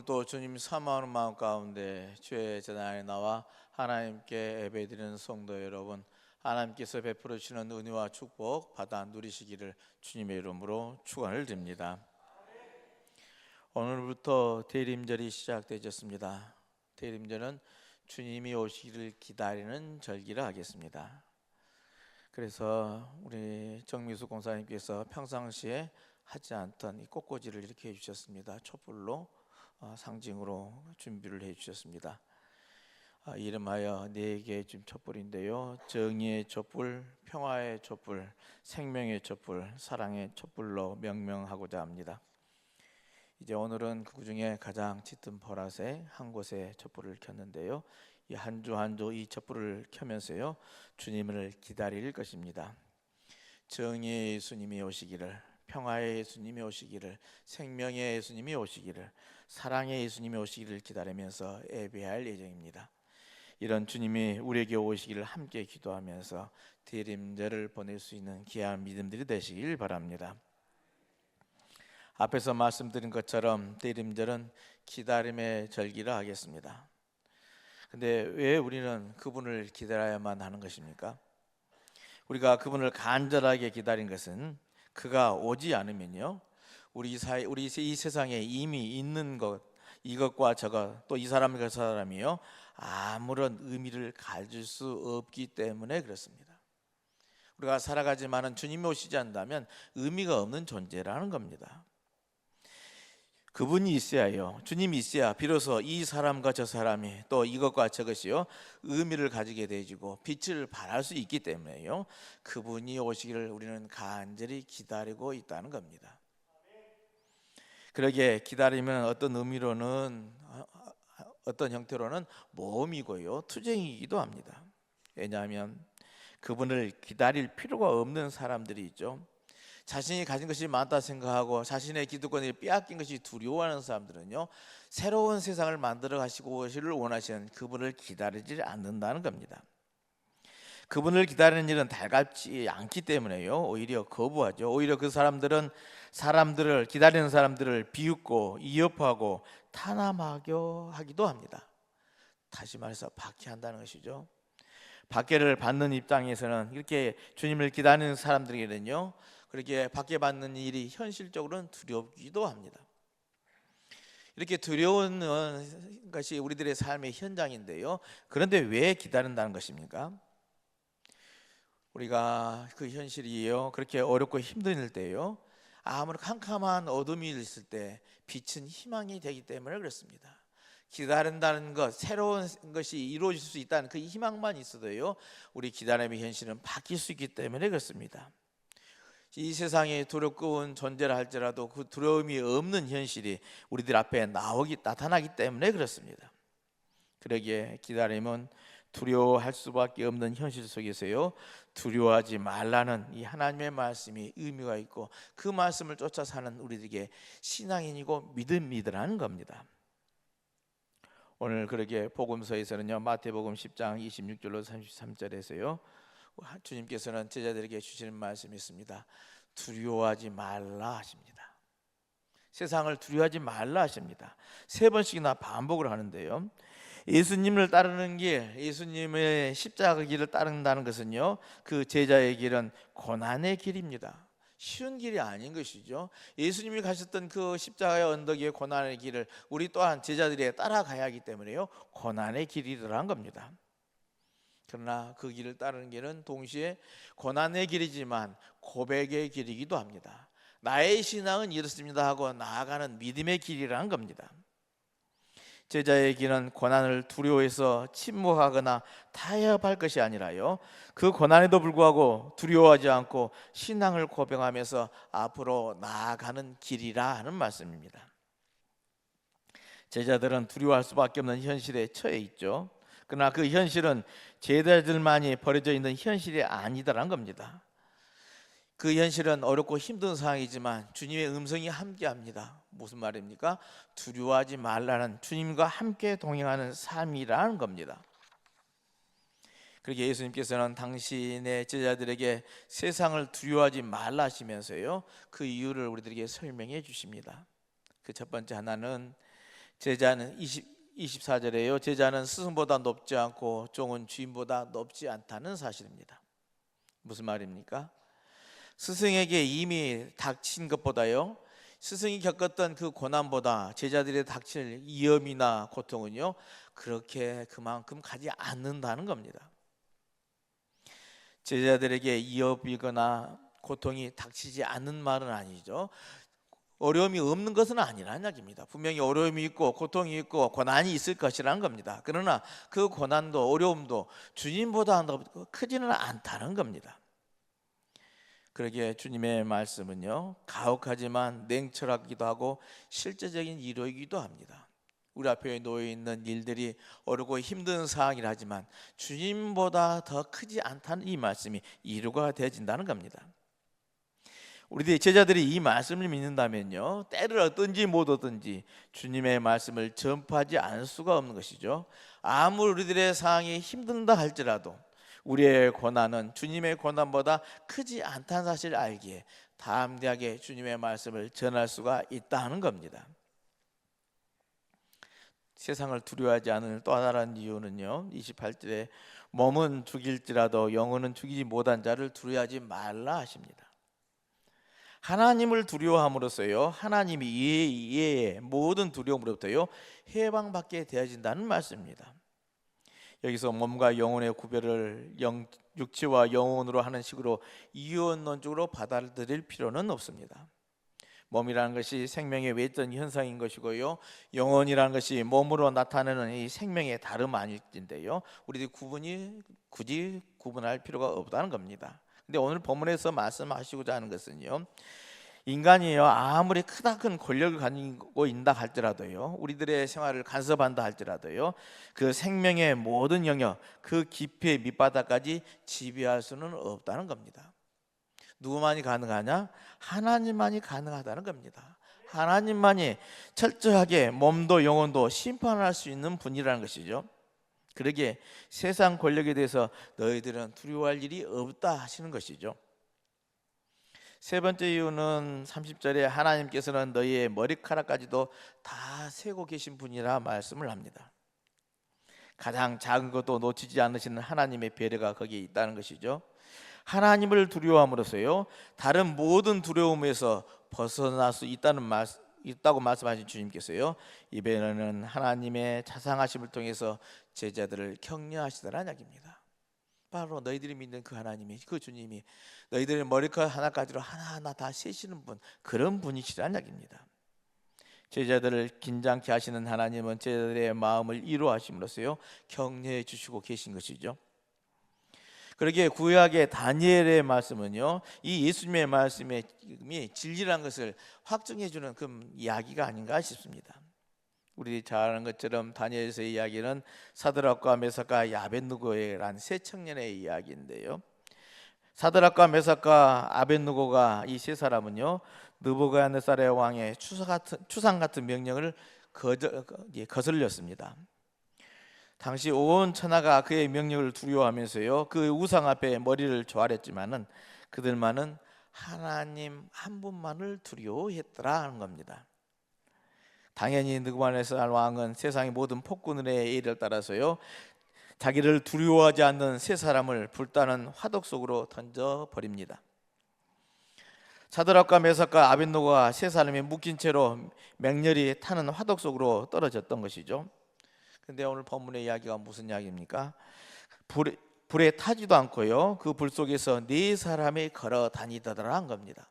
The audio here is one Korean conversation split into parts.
오늘도 주님 사모하는 마음 가운데 주의 재단에 나와 하나님께 예배드리는 성도 여러분, 하나님께서 베풀어 주시는 은혜와 축복 받아 누리시기를 주님의 이름으로 축원을 드립니다. 오늘부터 대림절이 시작되었습니다. 대림절은 주님이 오시기를 기다리는 절기라 하겠습니다. 그래서 우리 정미수 공사님께서 평상시에 하지 않던 이 꽃꽂이를 이렇게 해주셨습니다. 촛불로 상징으로 준비를 해주셨습니다. 이름하여 네 개의 촛불인데요, 정의의 촛불, 평화의 촛불, 생명의 촛불, 사랑의 촛불로 명명하고자 합니다. 이제 오늘은 그 중에 가장 짙은 보라색 한 곳에 촛불을 켰는데요, 이 한 주 한 주 이 촛불을 켜면서요 주님을 기다릴 것입니다. 정의의 예수님이 오시기를, 평화의 예수님이 오시기를, 생명의 예수님이 오시기를, 사랑의 예수님이 오시기를 기다리면서 예배할 예정입니다. 이런 주님이 우리에게 오시기를 함께 기도하면서 대림절을 보낼 수 있는 귀한 믿음들이 되시길 바랍니다. 앞에서 말씀드린 것처럼 대림절은 기다림의 절기라 하겠습니다. 근데 왜 우리는 그분을 기다려야만 하는 것입니까? 우리가 그분을 간절하게 기다린 것은 그가 오지 않으면요, 우리 이 세상에 이미 있는 것, 이것과 저것, 또 이 사람과 그 사람이요 아무런 의미를 가질 수 없기 때문에 그렇습니다. 우리가 살아가지만은 주님이 오시지 않는다면 의미가 없는 존재라는 겁니다. 그분이 있어야요, 주님이 있어야 비로소 이 사람과 저 사람이 또 이것과 저것이요 의미를 가지게 되지고 빛을 발할 수 있기 때문에요 그분이 오시기를 우리는 간절히 기다리고 있다는 겁니다. 그러게 기다리면 어떤 의미로는, 어떤 형태로는 모험이고요 투쟁이기도 합니다. 왜냐하면 그분을 기다릴 필요가 없는 사람들이 있죠. 자신이 가진 것이 많다 생각하고 자신의 기득권을 빼앗긴 것이 두려워하는 사람들은요 새로운 세상을 만들어 가시고 오시를 원하시는 그분을 기다리지 않는다는 겁니다. 그분을 기다리는 일은 달갑지 않기 때문에요 오히려 거부하죠. 오히려 그 사람들은 사람들을 기다리는 사람들을 비웃고 이협하고 탄압하려 하기도 합니다. 다시 말해서 박해한다는 것이죠. 박해를 받는 입장에서는 이렇게 주님을 기다리는 사람들에게는요 그렇게 박해받는 일이 현실적으로는 두렵기도 합니다. 이렇게 두려운 것이 우리들의 삶의 현장인데요, 그런데 왜 기다린다는 것입니까? 우리가 그 현실이요 그렇게 어렵고 힘들 때요 아무리 캄캄한 어둠이 있을 때 빛은 희망이 되기 때문에 그렇습니다. 기다린다는 것, 새로운 것이 이루어질 수 있다는 그 희망만 있어도요 우리 기다림의 현실은 바뀔 수 있기 때문에 그렇습니다. 이 세상에 두렵고운 존재라 할지라도 그 두려움이 없는 현실이 우리들 앞에 나타나기 때문에 그렇습니다. 그러기에 기다림은 두려워할 수밖에 없는 현실 속에서요 두려워하지 말라는 이 하나님의 말씀이 의미가 있고 그 말씀을 쫓아 사는 우리들에게 신앙인이고 믿음이라는 겁니다. 오늘 그렇게 복음서에서는요 마태복음 10장 26절로 33절에서요 주님께서는 제자들에게 주시는 말씀이 있습니다. 두려워하지 말라 하십니다. 세상을 두려워하지 말라 하십니다. 3번씩이나 반복을 하는데요 예수님을 따르는 길, 예수님의 십자가 길을 따른다는 것은요 그 제자의 길은 고난의 길입니다. 쉬운 길이 아닌 것이죠. 예수님이 가셨던 그 십자가의 언덕의 고난의 길을 우리 또한 제자들이 따라가야 하기 때문에요 고난의 길이라는 겁니다. 그러나 그 길을 따르는 길은 동시에 고난의 길이지만 고백의 길이기도 합니다. 나의 신앙은 이렇습니다 하고 나아가는 믿음의 길이라는 겁니다. 제자의 길은 고난을 두려워해서 침묵하거나 타협할 것이 아니라요 그 고난에도 불구하고 두려워하지 않고 신앙을 고백하면서 앞으로 나아가는 길이라 하는 말씀입니다. 제자들은 두려워할 수밖에 없는 현실에 처해 있죠. 그러나 그 현실은 제자들만이 버려져 있는 현실이 아니다라는 겁니다. 그 현실은 어렵고 힘든 상황이지만 주님의 음성이 함께합니다. 무슨 말입니까? 두려워하지 말라는, 주님과 함께 동행하는 삶이라는 겁니다. 그렇게 예수님께서는 당신의 제자들에게 세상을 두려워하지 말라 하시면서요 그 이유를 우리들에게 설명해 주십니다. 그 첫 번째 하나는 제자는 24절에요. 제자는 스승보다 높지 않고 종은 주인보다 높지 않다는 사실입니다. 무슨 말입니까? 스승에게 이미 닥친 것보다요, 스승이 겪었던 그 고난보다 제자들의 닥칠 위험이나 고통은요, 그렇게 그만큼 가지 않는다는 겁니다. 제자들에게 위협이거나 고통이 닥치지 않는 말은 아니죠. 어려움이 없는 것은 아니라는 이야기입니다. 분명히 어려움이 있고 고통이 있고 고난이 있을 것이라는 겁니다. 그러나 그 고난도 어려움도 주님보다 크지는 않다는 겁니다. 그러기에 주님의 말씀은요, 가혹하지만 냉철하기도 하고 실제적인 위로이기도 합니다. 우리 앞에 놓여 있는 일들이 어렵고 힘든 상황이라 하지만 주님보다 더 크지 않다는 이 말씀이 위로가 되어진다는 겁니다. 우리 제자들이 이 말씀을 믿는다면요, 때를 얻든지 못 얻든지 주님의 말씀을 전파하지 않을 수가 없는 것이죠. 아무리 우리들의 상황이 힘든다 할지라도 우리의 고난은 주님의 고난보다 크지 않다는 사실을 알기에 담대하게 주님의 말씀을 전할 수가 있다는 겁니다. 세상을 두려워하지 않을 또 다른 이유는요, 28절에 몸은 죽일지라도 영혼은 죽이지 못한 자를 두려워하지 말라 하십니다. 하나님을 두려워함으로써요, 하나님이 이외의 모든 두려움으로부터요 해방받게 되어진다는 말씀입니다. 여기서 몸과 영혼의 구별을 육체와 영혼으로 하는 식으로 이원론적으로 받아들일 필요는 없습니다. 몸이라는 것이 생명의 외적 현상인 것이고요, 영혼이라는 것이 몸으로 나타내는 이 생명의 다름 아닐진데요, 우리들이 굳이 구분할 필요가 없다는 겁니다. 근데 오늘 본문에서 말씀하시고자 하는 것은요, 인간이요, 아무리 크다 큰 권력을 가지고 있다 할지라도요, 우리들의 생활을 간섭한다 할지라도요, 그 생명의 모든 영역, 그 깊이의 밑바닥까지 지배할 수는 없다는 겁니다. 누구만이 가능하냐? 하나님만이 가능하다는 겁니다. 하나님만이 철저하게 몸도 영혼도 심판할 수 있는 분이라는 것이죠. 그러기에 세상 권력에 대해서 너희들은 두려워할 일이 없다 하시는 것이죠. 세 번째 이유는 30절에 하나님께서는 너희의 머리카락까지도 다 세고 계신 분이라 말씀을 합니다. 가장 작은 것도 놓치지 않으시는 하나님의 배려가 거기에 있다는 것이죠. 하나님을 두려워함으로써요, 다른 모든 두려움에서 벗어날 수 있다고 말씀하신 주님께서요, 이번에는 하나님의 자상하심을 통해서 제자들을 격려하시더라는 이야기입니다. 바로 너희들이 믿는 그 하나님이, 그 주님이 너희들의 머리카락 하나까지로 하나하나 다 세시는 분, 그런 분이시라는 이야기입니다. 제자들을 긴장케 하시는 하나님은 제자들의 마음을 위로하심으로써요 격려해 주시고 계신 것이죠. 그러기에 구약의 다니엘의 말씀은요, 이 예수님의 말씀이 진리라는 것을 확증해 주는 그 이야기가 아닌가 싶습니다. 우리 잘 아는 것처럼 다니엘서의 이야기는 사드락과 메삭과 아벳느고라는 세 청년의 이야기인데요, 사드락과 메삭과 아벳느고가 이 세 사람은요, 느부갓네살의 왕의 추상 같은 명령을 거슬렸습니다. 당시 온 천하가 그의 명령을 두려워하면서요, 그 우상 앞에 머리를 조아렸지만은 그들만은 하나님 한 분만을 두려워했더라 하는 겁니다. 당연히 느부갓네살 왕은 세상의 모든 폭군의 예를 따라서요, 자기를 두려워하지 않는 세 사람을 불타는 화덕 속으로 던져 버립니다. 사드락과 메삭과 아벳느고가 세 사람이 묶인 채로 맹렬히 타는 화덕 속으로 떨어졌던 것이죠. 근데 오늘 본문의 이야기가 무슨 이야기입니까? 불에 타지도 않고요, 그 불 속에서 네 사람이 걸어 다니더라 한 겁니다.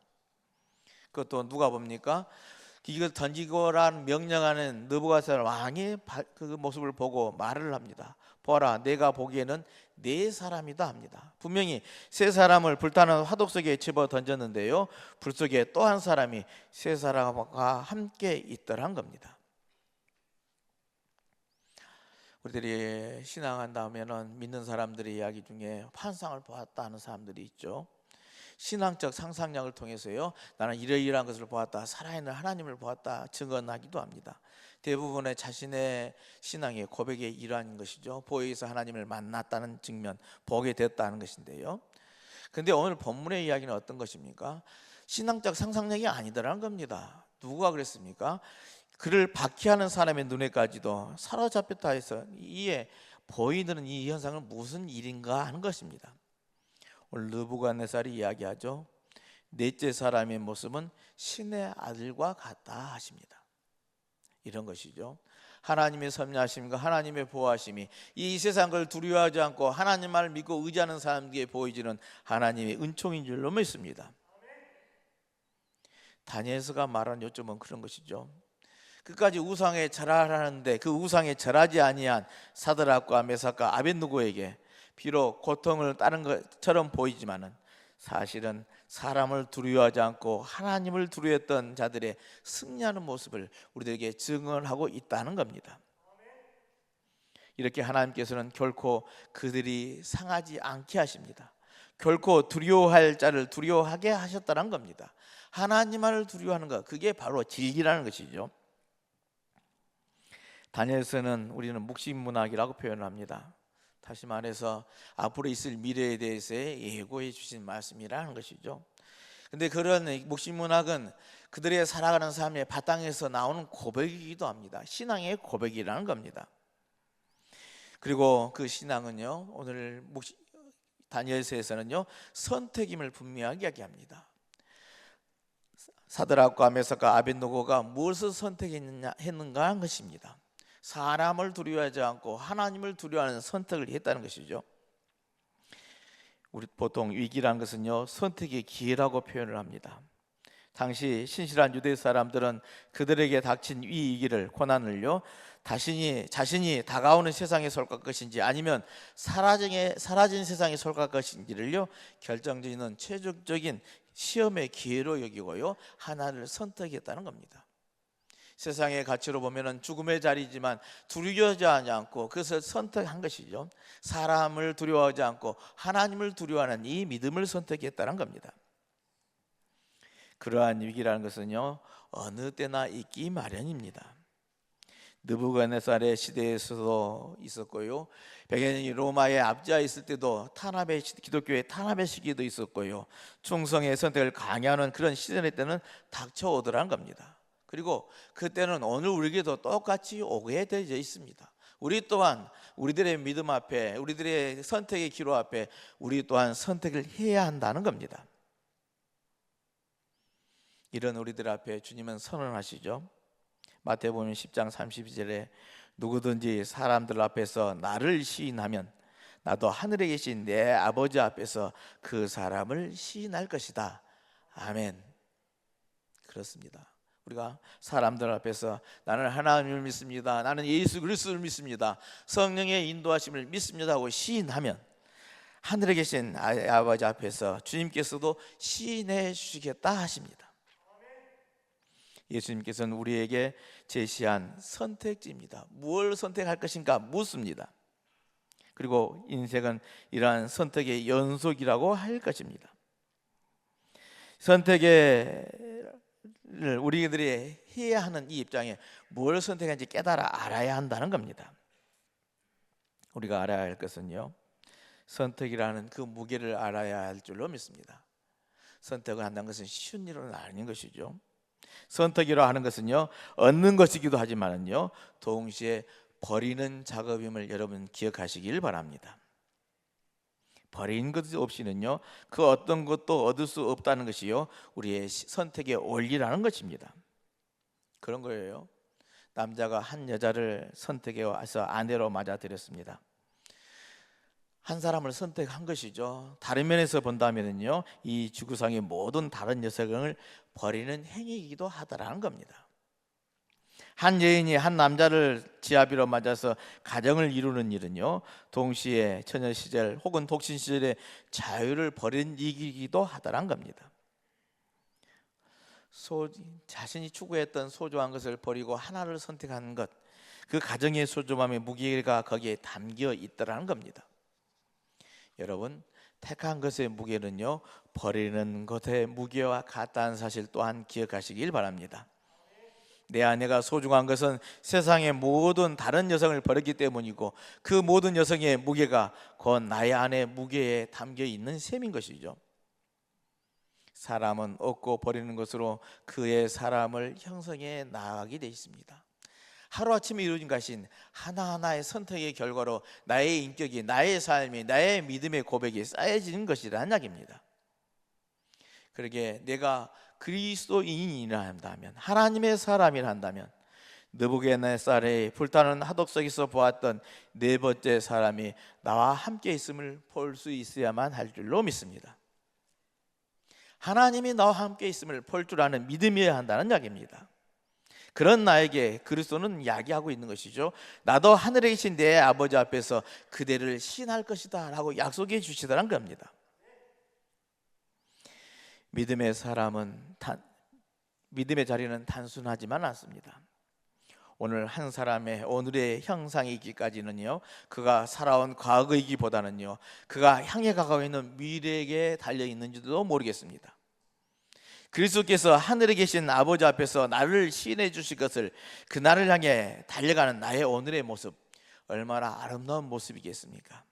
그것도 누가 봅니까? 이걸 던지고라는 명령하는 느부갓네살 왕이 그 모습을 보고 말을 합니다. 보아라, 내가 보기에는 네 사람이다 합니다. 분명히 세 사람을 불타는 화덕 속에 집어 던졌는데요, 불 속에 또 한 사람이 세 사람과 함께 있더란 겁니다. 우리들이 신앙한다면은 믿는 사람들의 이야기 중에 환상을 보았다 하는 사람들이 있죠. 신앙적 상상력을 통해서요, 나는 이러이러한 것을 보았다, 살아있는 하나님을 보았다 증언하기도 합니다. 대부분의 자신의 신앙의 고백의 일환인 것이죠. 보혜에서 하나님을 만났다는 측면, 보게 됐다는 것인데요, 근데 오늘 본문의 이야기는 어떤 것입니까? 신앙적 상상력이 아니더라는 겁니다. 누가 그랬습니까? 그를 박해하는 사람의 눈에까지도 사로잡혔다 해서 이에 보이는 이 현상은 무슨 일인가 하는 것입니다. 오늘 느부갓네살이 이야기하죠. 넷째 사람의 모습은 신의 아들과 같다 하십니다. 이런 것이죠. 하나님의 섭리하심과 하나님의 보호하심이 이 세상을 두려워하지 않고 하나님만을 믿고 의지하는 사람에게 보여지는 하나님의 은총인 줄로 믿습니다. 다니엘서가 말한 요점은 그런 것이죠. 끝까지 우상에 절하라는데 그 우상에 절하지 아니한 사드락과 메삭과 아벳느고에게 비록 고통을 따른 것처럼 보이지만은 사실은 사람을 두려워하지 않고 하나님을 두려워했던 자들의 승리하는 모습을 우리들에게 증언하고 있다는 겁니다. 이렇게 하나님께서는 결코 그들이 상하지 않게 하십니다. 결코 두려워할 자를 두려워하게 하셨다는 겁니다. 하나님만을 두려워하는 것, 그게 바로 진리라는 것이죠. 다니엘서는 우리는 묵신문학이라고 표현을 합니다. 다시 말해서 앞으로 있을 미래에 대해서 예고해 주신 말씀이라는 것이죠. 근데 그런 묵신문학은 그들의 살아가는 삶의 바탕에서 나오는 고백이기도 합니다. 신앙의 고백이라는 겁니다. 그리고 그 신앙은요, 오늘 다니엘서에서는요, 선택임을 분명하게 이야기합니다. 사드락과 메삭과 아벳느고가 무엇을 선택했는가 하는 것입니다. 사람을 두려워하지 않고 하나님을 두려워하는 선택을 했다는 것이죠. 우리 보통 위기라는 것은요, 선택의 기회라고 표현을 합니다. 당시 신실한 유대 사람들은 그들에게 닥친 위기를, 고난을요, 자신이 다가오는 세상에 속할 것인지 아니면 사라진 세상에 속할 것인지를요, 결정짓는 최종적인 시험의 기회로 여기고요, 하나를 선택했다는 겁니다. 세상의 가치로 보면은 죽음의 자리지만 두려워하지 않고 그것을 선택한 것이죠. 사람을 두려워하지 않고 하나님을 두려워하는 이 믿음을 선택했다는 겁니다. 그러한 위기라는 것은요, 어느 때나 있기 마련입니다. 느부갓네살의 시대에서도 있었고요, 백년이 로마의 압제하에 있을 때도 기독교의 탄압의 시기도 있었고요, 충성의 선택을 강요하는 그런 시대 때는 닥쳐오더라는 겁니다. 그리고 그때는 오늘 우리에게도 똑같이 오게 되어 있습니다. 우리 또한 우리들의 믿음 앞에, 우리들의 선택의 기로 앞에 우리 또한 선택을 해야 한다는 겁니다. 이런 우리들 앞에 주님은 선언하시죠. 마태복음 10장 32절에 누구든지 사람들 앞에서 나를 시인하면 나도 하늘에 계신 내 아버지 앞에서 그 사람을 시인할 것이다. 아멘. 그렇습니다. 우리가 사람들 앞에서 나는 하나님을 믿습니다, 나는 예수 그리스도를 믿습니다, 성령의 인도하심을 믿습니다 하고 시인하면 하늘에 계신 아버지 앞에서 주님께서도 시인해 주시겠다 하십니다. 예수님께서는 우리에게 제시한 선택지입니다. 무엇을 선택할 것인가 묻습니다. 그리고 인생은 이러한 선택의 연속이라고 할 것입니다. 선택의 우리들이 해야 하는 이 입장에 뭘 선택하는지 깨달아 알아야 한다는 겁니다. 우리가 알아야 할 것은요, 선택이라는 그 무게를 알아야 할 줄로 믿습니다. 선택을 한다는 것은 쉬운 일은 아닌 것이죠. 선택이라 하는 것은요, 얻는 것이기도 하지만은요, 동시에 버리는 작업임을 여러분 기억하시길 바랍니다. 버린 것 없이는요, 그 어떤 것도 얻을 수 없다는 것이요, 우리의 선택의 원리라는 것입니다. 그런 거예요. 남자가 한 여자를 선택해 와서 아내로 맞아들였습니다. 한 사람을 선택한 것이죠. 다른 면에서 본다면요, 이 지구상의 모든 다른 여성을 버리는 행위이기도 하다라는 겁니다. 한 여인이 한 남자를 지아비로 맞아서 가정을 이루는 일은요, 동시에 처녀 시절 혹은 독신 시절의 자유를 버린 일이기도 하다란 겁니다. 자신이 추구했던 소중한 것을 버리고 하나를 선택하는 것, 그 가정의 소중함의 무게가 거기에 담겨 있더라는 겁니다. 여러분, 택한 것의 무게는요, 버리는 것의 무게와 같다는 사실 또한 기억하시길 바랍니다. 내 아내가 소중한 것은 세상의 모든 다른 여성을 버렸기 때문이고, 그 모든 여성의 무게가 곧 나의 아내의 무게에 담겨 있는 셈인 것이죠. 사람은 얻고 버리는 것으로 그의 사람을 형성해 나가게 되어 있습니다. 하루아침에 이루어진 것인 하나하나의 선택의 결과로 나의 인격이, 나의 삶이, 나의 믿음의 고백이 쌓여지는 것이라는 이야기입니다. 그러게 내가 그리스도인이라 한다면, 하나님의 사람이라 한다면, 느부갓네살의 불타는 하독 속에서 보았던 네 번째 사람이 나와 함께 있음을 볼 수 있어야만 할 줄로 믿습니다. 하나님이 나와 함께 있음을 볼 줄 아는 믿음이어야 한다는 이야기입니다. 그런 나에게 그리스도는 이야기하고 있는 것이죠. 나도 하늘에 계신 내 아버지 앞에서 그대를 신할 것이다 라고 약속해 주시더란 겁니다. 믿음의 자리는 단순하지만 않습니다. 오늘 한 사람의 오늘의 형상이기까지는요, 그가 살아온 과거이기보다는요, 그가 향해 가고 있는 미래에 달려 있는지도 모르겠습니다. 그리스도께서 하늘에 계신 아버지 앞에서 나를 시인해 주실 것을, 그날을 향해 달려가는 나의 오늘의 모습, 얼마나 아름다운 모습이겠습니까?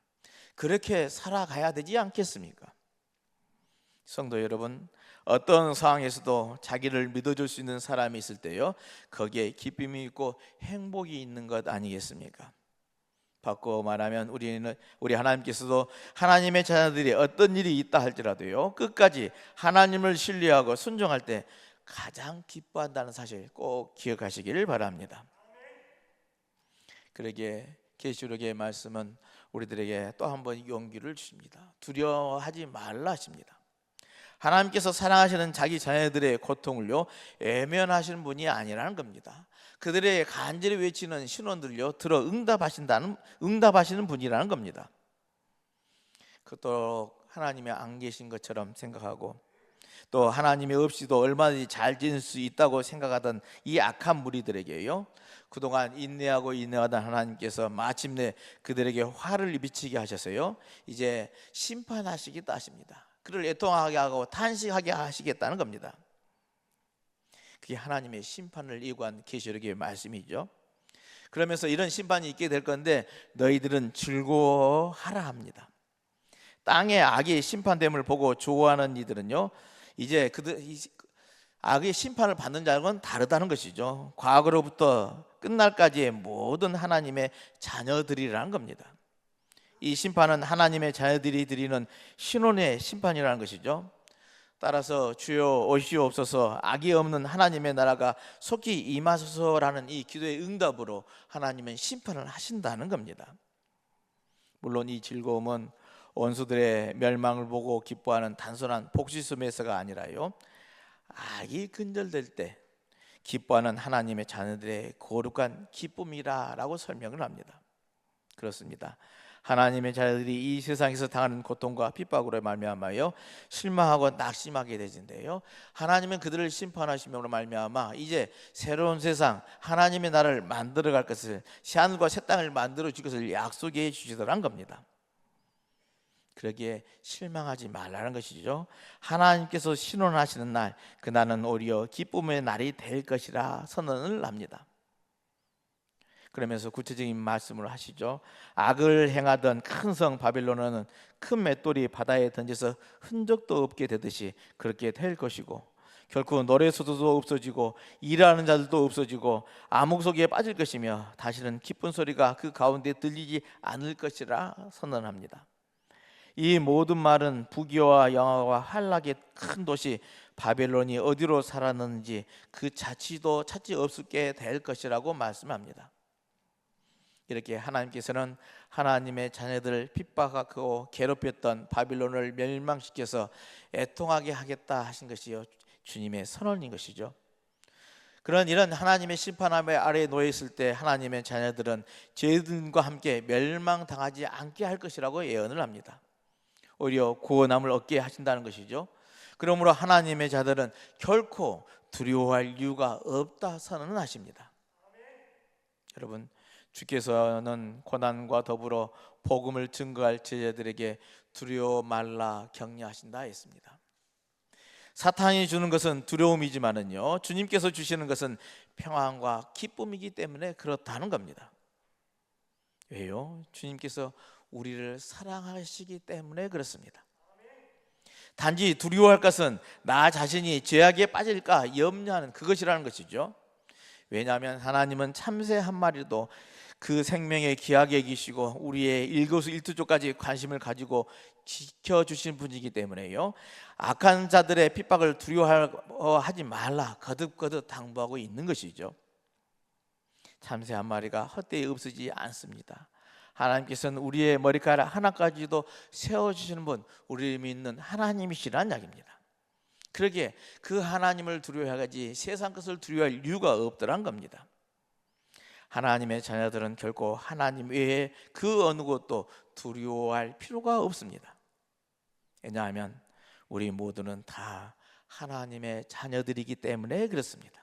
그렇게 살아가야 되지 않겠습니까? 성도 여러분, 어떤 상황에서도 자기를 믿어줄 수 있는 사람이 있을 때요, 거기에 기쁨이 있고 행복이 있는 것 아니겠습니까? 바꿔 말하면 우리 하나님께서도 하나님의 자녀들이 어떤 일이 있다 할지라도요, 끝까지 하나님을 신뢰하고 순종할 때 가장 기뻐한다는 사실 꼭 기억하시기를 바랍니다. 그러기에 계시록의 말씀은 우리들에게 또 한 번 용기를 주십니다. 두려워하지 말라 하십니다. 하나님께서 사랑하시는 자기 자녀들의 고통을요, 외면하시는 분이 아니라는 겁니다. 그들의 간절히 외치는 신원들요, 들어 응답하시는 분이라는 겁니다. 그토록 하나님이 안 계신 것처럼 생각하고, 또 하나님이 없이도 얼마든지 잘 지낼 수 있다고 생각하던 이 악한 무리들에게요, 그동안 인내하던 하나님께서 마침내 그들에게 화를 비치게 하셔서요, 이제 심판하시겠다 하십니다. 그를 애통하게 하고 탄식하게 하시겠다는 겁니다. 그게 하나님의 심판을 예고한 계시록의 말씀이죠. 그러면서 이런 심판이 있게 될 건데 너희들은 즐거워하라 합니다. 땅의 악의 심판됨을 보고 좋아하는 이들은요, 이제 악의 심판을 받는 자는 다르다는 것이죠. 과거로부터 끝날까지의 모든 하나님의 자녀들이라는 겁니다. 이 심판은 하나님의 자녀들이 드리는 신혼의 심판이라는 것이죠. 따라서 주여 오시옵소서, 악이 없는 하나님의 나라가 속히 임하소서라는 이 기도의 응답으로 하나님은 심판을 하신다는 겁니다. 물론 이 즐거움은 원수들의 멸망을 보고 기뻐하는 단순한 복수심에서가 아니라요, 악이 근절될 때 기뻐하는 하나님의 자녀들의 거룩한 기쁨이라고 설명을 합니다. 그렇습니다. 하나님의 자녀들이 이 세상에서 당하는 고통과 핍박으로 말미암아요, 실망하고 낙심하게 되는데요, 하나님은 그들을 심판하심으로 말미암아 이제 새로운 세상, 하나님의 나라를 만들어갈 것을, 새하늘과 새 땅을 만들어 줄 것을 약속해 주시더란 겁니다. 그러기에 실망하지 말라는 것이죠. 하나님께서 신원하시는 날, 그날은 오히려 기쁨의 날이 될 것이라 선언을 합니다. 그러면서 구체적인 말씀을 하시죠. 악을 행하던 큰 성 바빌론은 큰 맷돌이 바다에 던져서 흔적도 없게 되듯이 그렇게 될 것이고, 결코 노래소도도 없어지고 일하는 자들도 없어지고 암흑 속에 빠질 것이며 다시는 기쁜 소리가 그 가운데 들리지 않을 것이라 선언합니다. 이 모든 말은 부귀와 영화와 한락의 큰 도시 바벨론이 어디로 살았는지 그 자취도 찾지 없게 될 것이라고 말씀합니다. 이렇게 하나님께서는 하나님의 자녀들을 핍박하고 괴롭혔던 바빌론을 멸망시켜서 애통하게 하겠다 하신 것이 주님의 선언인 것이죠. 이런 하나님의 심판함 아래에 놓여 있을 때 하나님의 자녀들은 죄인과 함께 멸망당하지 않게 할 것이라고 예언을 합니다. 오히려 구원함을 얻게 하신다는 것이죠. 그러므로 하나님의 자들은 결코 두려워할 이유가 없다 선언을 하십니다. 여러분, 주께서는 고난과 더불어 복음을 증거할 제자들에게 두려워 말라 격려하신다 했습니다. 사탄이 주는 것은 두려움이지만은요, 주님께서 주시는 것은 평안과 기쁨이기 때문에 그렇다는 겁니다. 왜요? 주님께서 우리를 사랑하시기 때문에 그렇습니다. 단지 두려워할 것은 나 자신이 죄악에 빠질까 염려하는 그것이라는 것이죠. 왜냐하면 하나님은 참새 한 마리도 그 생명의 귀하게 여기시고 우리의 일거수일투족까지 관심을 가지고 지켜주신 분이기 때문에요, 악한 자들의 핍박을 두려워하지 말라 거듭거듭 당부하고 있는 것이죠. 참새 한 마리가 헛되이 없어지지 않습니다. 하나님께서는 우리의 머리카락 하나까지도 세워주시는 분, 우리를 믿는 하나님이시란 이야기입니다. 그러기에 그 하나님을 두려워하지 세상 것을 두려워할 이유가 없더란 겁니다. 하나님의 자녀들은 결코 하나님 외에 그 어느 것도 두려워할 필요가 없습니다. 왜냐하면 우리 모두는 다 하나님의 자녀들이기 때문에 그렇습니다.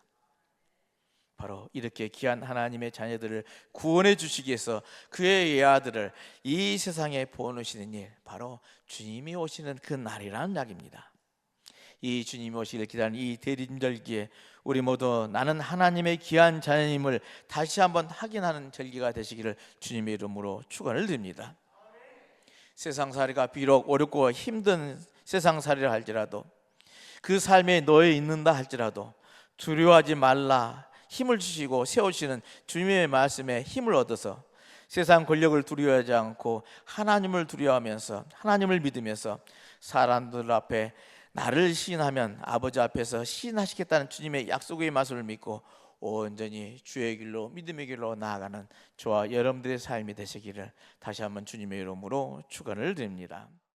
바로 이렇게 귀한 하나님의 자녀들을 구원해 주시기 위해서 그의 아들을 이 세상에 보내시는 일, 바로 주님이 오시는 그 날이라는 이야기입니다. 이 주님이 오시기를 기다리는 이 대림절기에 우리 모두 나는 하나님의 귀한 자녀임을 다시 한번 확인하는 절기가 되시기를 주님의 이름으로 축원을 드립니다. 세상살이가 비록 어렵고 힘든 세상살이라 할지라도, 그 삶에 놓여 있는다 할지라도 두려워하지 말라 힘을 주시고 세우시는 주님의 말씀에 힘을 얻어서 세상 권력을 두려워하지 않고 하나님을 두려워하면서 하나님을 믿으면서 사람들 앞에 나를 시인하면 아버지 앞에서 시인하시겠다는 주님의 약속의 말씀을 믿고 온전히 주의 길로 믿음의 길로 나아가는 저와 여러분들의 삶이 되시기를 다시 한번 주님의 이름으로 축원을 드립니다.